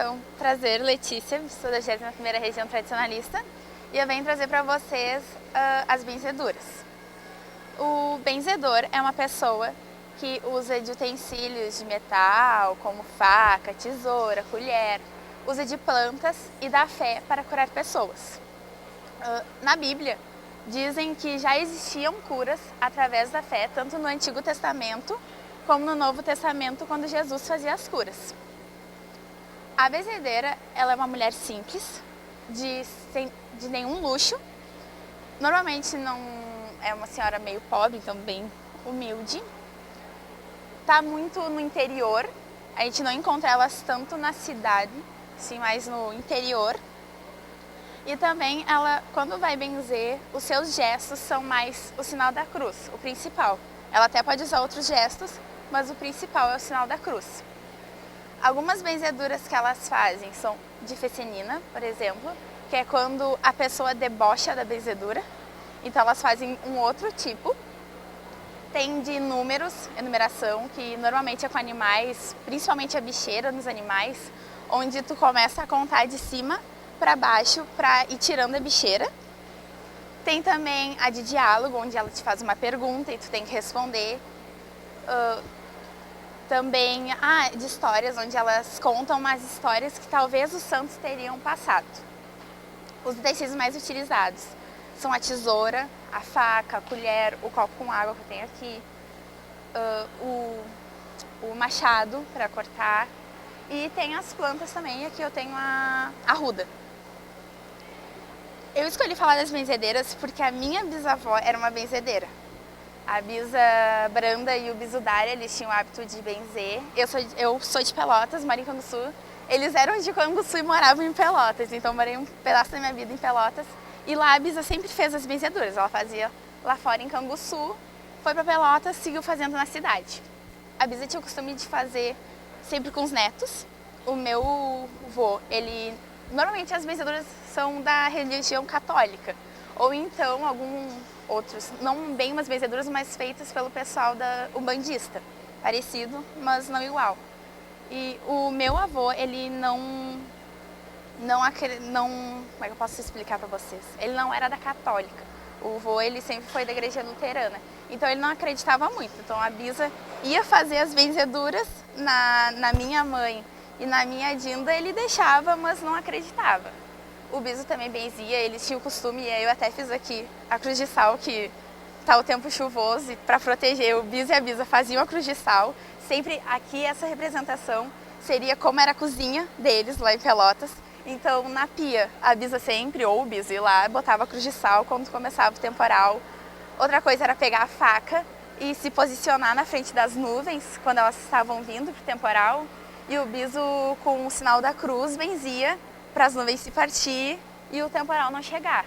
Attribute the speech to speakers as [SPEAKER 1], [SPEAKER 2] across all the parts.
[SPEAKER 1] Então, prazer, Letícia, sou da 21ª Região Tradicionalista e eu venho trazer para vocês as benzeduras. O benzedor é uma pessoa que usa de utensílios de metal, como faca, tesoura, colher, usa de plantas e da fé para curar pessoas. Na Bíblia, dizem que já existiam curas através da fé, tanto no Antigo Testamento como no Novo Testamento, quando Jesus fazia as curas. A benzedeira, ela é uma mulher simples, de nenhum luxo. Normalmente não é uma senhora meio pobre, então bem humilde. Está muito no interior, a gente não encontra elas tanto na cidade, sim, mais no interior. E também ela, quando vai benzer, os seus gestos são mais o sinal da cruz, o principal. Ela até pode usar outros gestos, mas o principal é o sinal da cruz. Algumas benzeduras que elas fazem são de fecenina, por exemplo, que é quando a pessoa debocha da benzedura. Então elas fazem um outro tipo. Tem de números, enumeração, que normalmente é com animais, principalmente a bicheira nos animais, onde tu começa a contar de cima para baixo para ir tirando a bicheira. Tem também a de diálogo, onde ela te faz uma pergunta e tu tem que responder. Também de histórias, onde elas contam umas histórias que talvez os santos teriam passado. Os utensílios mais utilizados são a tesoura, a faca, a colher, o copo com água que eu tenho aqui, o machado para cortar, e tem as plantas também. Aqui eu tenho a arruda. Eu escolhi falar das benzedeiras porque a minha bisavó era uma benzedeira. A bisa Branda e o biso Dária, eles tinham o hábito de benzer. Eu sou de Pelotas, moro em Canguçu. Eles eram de Canguçu e moravam em Pelotas, então morei um pedaço da minha vida em Pelotas. E lá a bisa sempre fez as benzeduras. Ela fazia lá fora em Canguçu, foi para Pelotas, seguiu fazendo na cidade. A bisa tinha o costume de fazer sempre com os netos. O meu vô, normalmente as benzeduras são da religião católica, ou então outros, não bem umas benzeduras, mas feitas pelo pessoal umbandista, parecido, mas não igual. E o meu avô, ele não, como é que eu posso explicar para vocês? Ele não era da católica. O vô, ele sempre foi da igreja luterana, então ele não acreditava muito. Então a bisa ia fazer as benzeduras na minha mãe e na minha Dinda, ele deixava, mas não acreditava. O biso também benzia, eles tinham o costume, e eu até fiz aqui a cruz de sal, que está o tempo chuvoso, e para proteger, o biso e a bisa faziam a cruz de sal. Sempre aqui essa representação seria como era a cozinha deles lá em Pelotas. Então na pia, a bisa sempre, ou o biso, ia lá, botava a cruz de sal quando começava o temporal. Outra coisa era pegar a faca e se posicionar na frente das nuvens quando elas estavam vindo para o temporal. E o biso, com o sinal da cruz, benzia para as nuvens se partir e o temporal não chegar.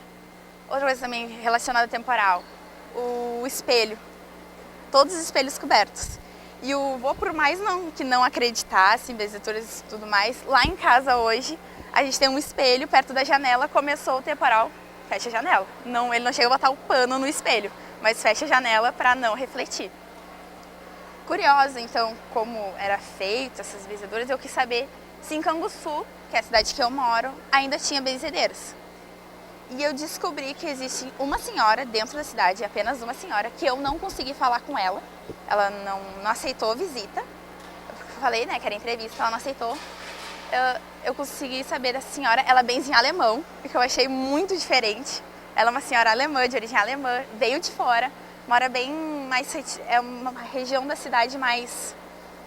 [SPEAKER 1] Outra coisa também relacionada ao temporal, o espelho. Todos os espelhos cobertos. E o vô, por mais que não acreditasse em benzeduras e tudo mais, lá em casa hoje, a gente tem um espelho perto da janela, começou o temporal, fecha a janela. Ele não chega a botar o pano no espelho, mas fecha a janela para não refletir. Curiosa, então, como era feito essas benzeduras, eu quis saber se em Canguçu, que é a cidade que eu moro, ainda tinha benzedeiras. E eu descobri que existe uma senhora dentro da cidade, apenas uma senhora, que eu não consegui falar com ela. Ela não aceitou visita. Eu falei, que era entrevista, ela não aceitou. Eu consegui saber dessa senhora, ela benze em alemão, que eu achei muito diferente. Ela é uma senhora alemã, de origem alemã, veio de fora, mora bem mais, é uma região da cidade mais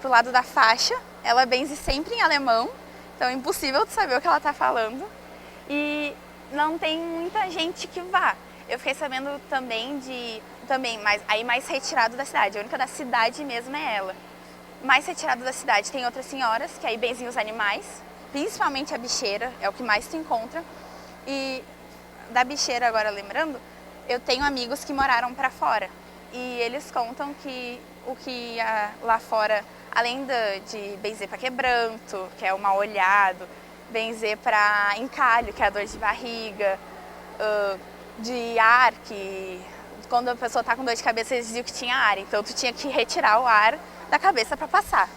[SPEAKER 1] pro lado da faixa. Ela benze sempre em alemão, então é impossível de saber o que ela está falando. E não tem muita gente que vá. Eu fiquei sabendo também mais retirado da cidade. A única da cidade mesmo é ela. Mais retirado da cidade tem outras senhoras que aí benzem os animais, principalmente a bicheira, é o que mais se encontra. E da bicheira, agora lembrando, eu tenho amigos que moraram para fora e eles contam que lá fora, além de benzer para quebranto, que é o mal olhado, benzer para encalho, que é a dor de barriga, de ar, que quando a pessoa está com dor de cabeça eles diziam que tinha ar, então tu tinha que retirar o ar da cabeça para passar.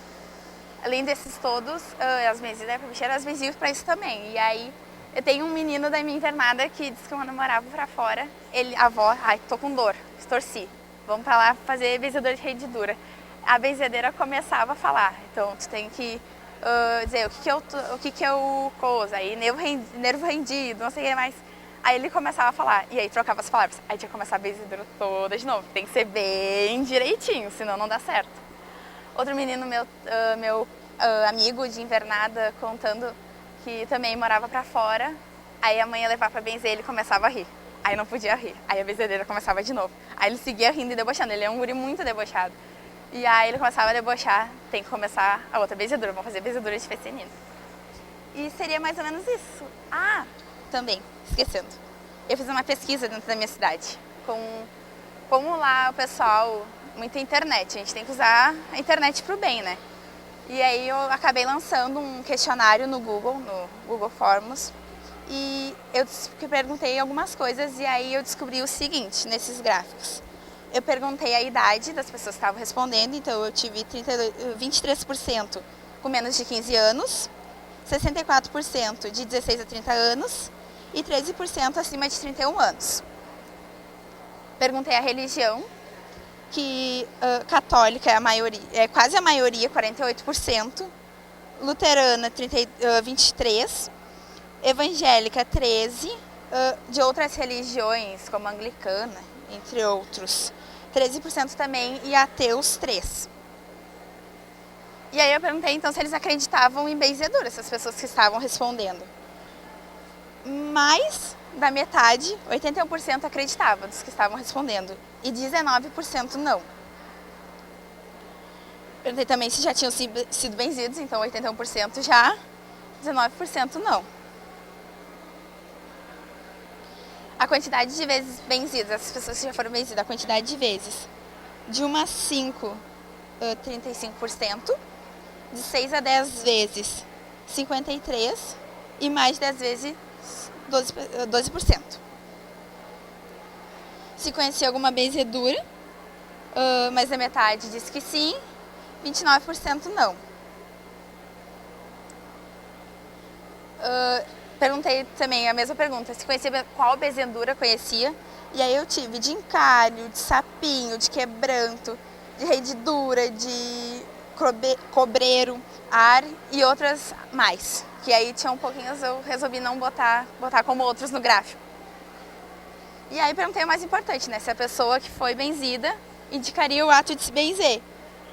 [SPEAKER 1] além desses todos, as benzidas para bicheira, elas benziam para isso também. E aí, eu tenho um menino da minha internada que disse que quando eu morava pra fora, a avó, tô com dor, estorci, vamos pra lá fazer benzedura de rede dura. A benzedeira começava a falar, então tu tem que dizer o que eu coisa, aí nervo rendido, não sei o que mais. Aí ele começava a falar, e aí trocava as palavras, aí tinha que começar a benzedura toda de novo, tem que ser bem direitinho, senão não dá certo. Outro menino meu amigo de invernada contando que também morava pra fora, aí a mãe ia levar pra benzer, ele começava a rir, aí não podia rir, aí a benzedeira começava de novo, aí ele seguia rindo e debochando, ele é um guri muito debochado, e aí ele começava a debochar, tem que começar a outra benzedura, vamos fazer benzedura de feminino. E seria mais ou menos isso. Ah, também, esquecendo, eu fiz uma pesquisa dentro da minha cidade, com como lá o pessoal, muita internet, a gente tem que usar a internet pro bem, né? E aí eu acabei lançando um questionário no Google Forms, e eu perguntei algumas coisas e aí eu descobri o seguinte, nesses gráficos. Eu perguntei a idade das pessoas que estavam respondendo, então eu tive 23% com menos de 15 anos, 64% de 16 a 30 anos e 13% acima de 31 anos. Perguntei a religião, que católica é a maioria, é quase a maioria, 48%, luterana 23%, evangélica 13%, de outras religiões, como anglicana, entre outros, 13% também, e ateus 3%. E aí eu perguntei então se eles acreditavam em benzedura, essas pessoas que estavam respondendo. Mais da metade, 81% acreditava dos que estavam respondendo e 19% não. Perguntei também se já tinham sido benzidos, então 81% já, 19% não. A quantidade de vezes benzidas, essas pessoas que já foram benzidas, a quantidade de vezes, de 1 a 5, 35%, de 6 a 10 vezes, 53%, e mais de 10 vezes, 12%. Se conhecia alguma benzedura, mais da metade disse que sim, 29% não. Perguntei também a mesma pergunta, se conhecia qual benzedura conhecia, e aí eu tive de encalho, de sapinho, de quebranto, de redidura, de cobreiro, ar e outras mais. Que aí tinha um pouquinho, eu resolvi não botar como outros no gráfico. E aí perguntei o mais importante, né? Se a pessoa que foi benzida indicaria o ato de se benzer.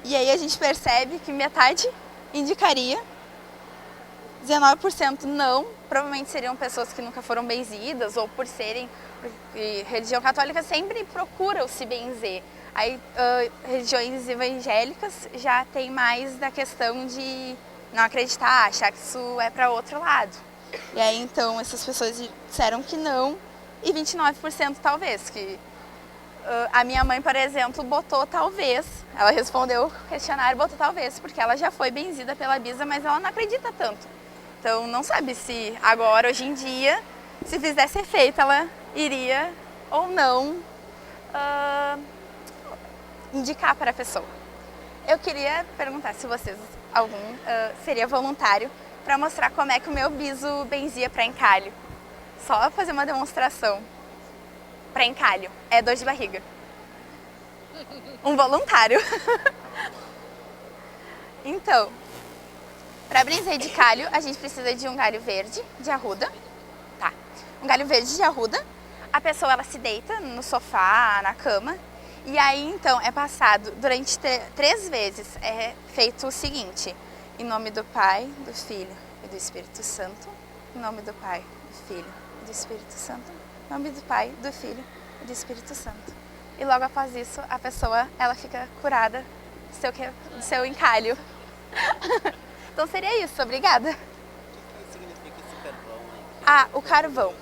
[SPEAKER 1] E aí a gente percebe que metade indicaria, 19% não, provavelmente seriam pessoas que nunca foram benzidas ou por serem, porque religião católica sempre procura se benzer. Aí religiões evangélicas já tem mais da questão de não acreditar, achar que isso é para outro lado. E aí então essas pessoas disseram que não e 29% talvez, que a minha mãe, por exemplo, botou talvez, ela respondeu o questionário, botou talvez, porque ela já foi benzida pela bisa, mas ela não acredita tanto. Então não sabe se agora, hoje em dia, se fizesse efeito, ela iria ou não indicar para a pessoa. Eu queria perguntar se vocês, algum seria voluntário para mostrar como é que o meu biso benzia para encalho. Só fazer uma demonstração. Para encalho, é dor de barriga. Um voluntário. Então, para benzer de calho, a gente precisa de um galho verde de arruda. Tá. Um galho verde de arruda. A pessoa ela se deita no sofá, na cama. E aí, então, é passado durante 3 vezes. É feito o seguinte. Em nome do Pai, do Filho e do Espírito Santo. Em nome do Pai, do Filho e do Espírito Santo. Em nome do Pai, do Filho e do Espírito Santo. E logo após isso, a pessoa ela fica curada do seu encalho. Então seria isso. Obrigada.
[SPEAKER 2] O que significa esse carvão aí?
[SPEAKER 1] Ah, o carvão.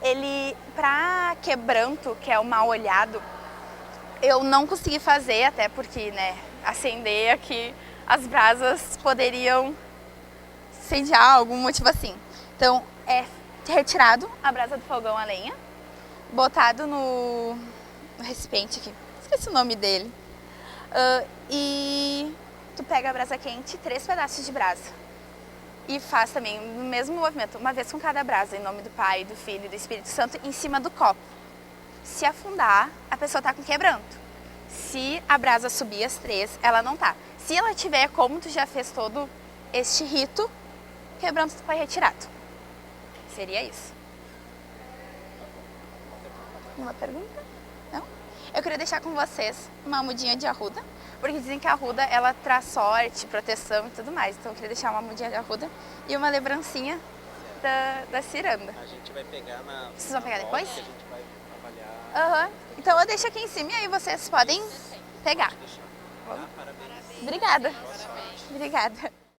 [SPEAKER 1] Ele, pra quebranto, que é o mal olhado, eu não consegui fazer, até porque, né, acender aqui as brasas poderiam incendiar, algum motivo assim. Então, é retirado a brasa do fogão a lenha, botado no recipiente aqui, esqueci o nome dele, e tu pega a brasa quente, 3 pedaços de brasa. E faz também o mesmo movimento, uma vez com cada brasa, em nome do Pai, do Filho e do Espírito Santo, em cima do copo. Se afundar, a pessoa tá com quebranto. Se a brasa subir as 3, ela não tá. Se ela tiver, como tu já fez todo este rito, quebranto tu foi retirado. Seria isso. Uma pergunta? Não? Eu queria deixar com vocês uma mudinha de arruda, porque dizem que a arruda, ela traz sorte, proteção e tudo mais. Então eu queria deixar uma mudinha de arruda e uma lembrancinha da ciranda.
[SPEAKER 2] A gente vai pegar na...
[SPEAKER 1] Vocês vão pegar
[SPEAKER 2] na
[SPEAKER 1] depois?
[SPEAKER 2] volta, que a gente vai avaliar.
[SPEAKER 1] Aham. Então eu deixo aqui em cima e aí vocês podem pegar.
[SPEAKER 2] Deixa. Tá? Parabéns.
[SPEAKER 1] Obrigada.
[SPEAKER 2] Boa sorte.
[SPEAKER 1] Obrigada.